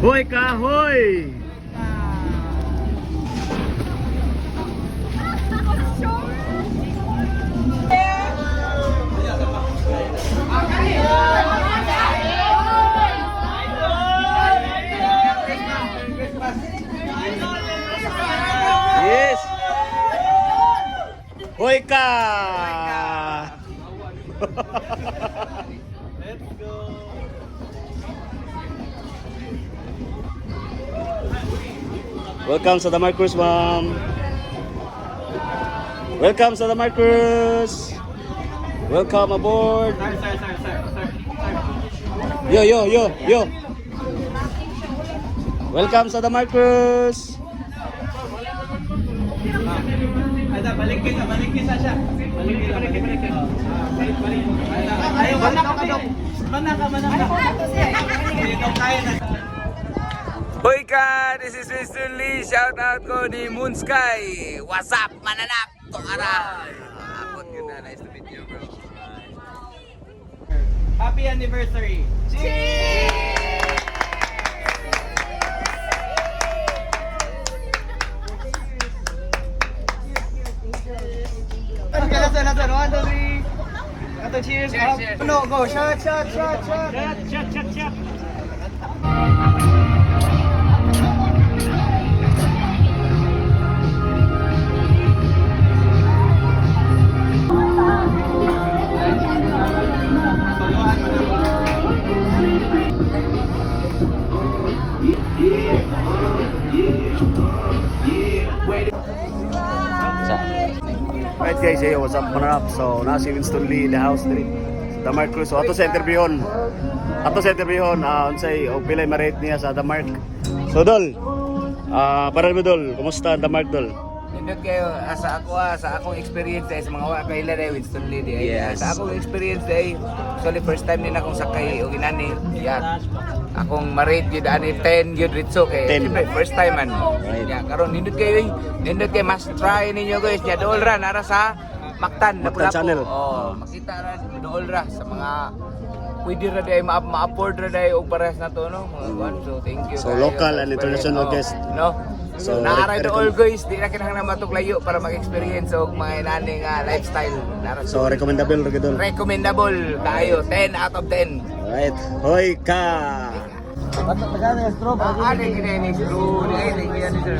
Hoy kahoy! Yes! Hoy ka! Let's go. Welcome sa Damar Cruise, ma'am. Welcome sa Damar Cruise. Welcome aboard. Sir. Yo. Welcome sa Damar Cruise. Balik kita siya. Balik. Ayaw, manak ka. Manak ka. Ikaw kaya na. Hoy ka! This is Mr. Lee. Shout out ko ni Moon Sky. What's up, mananap? Tukara! Abot yun na. Nice to meet you, bro. Happy anniversary. Nasa 1, 2, 3. Ato cheers. Cheers. No, go. Shot. Shot. Right guys, hey, what's up, manarap? So, nasa si Winston Lee in the house diri sa Damar Cruise. So, ato sa interviewon. Unsay o pilay ma-rate niya sa Damar. So, Dol. Para mo Dol, kumusta ang Damar, Dol? Nindot kayo sa akong experience sa mga wakaila dahil Winston Lee. Yes. Sa akong experience dahil actually first time din akong sakay o ginani. Yan. Akong ma-rate yun ani 10 yun ritso kay 10. siyempre first time man. Right. Yan, karon nindot kayo must try ninyo guys. Ya dool ra nara sa Mactan na Mactan channel. Oh, makita ra dool ra sa mga pwede ra day ma-afford ra day og parehas na to no mga kuan. So thank you. So, kayo. local and international guest. No. So, So, naaray do all recommend- guys, di na kinahanglan matuglayo para mag-experience og mga inani nga lifestyle. Nara So, recommendable rin Dol. recommendable kayo 10 out of 10. Alright. Hoy ka! Ano yung kinainis? True. Yan sir.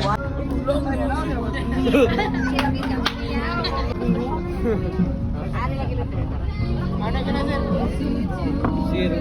Zero.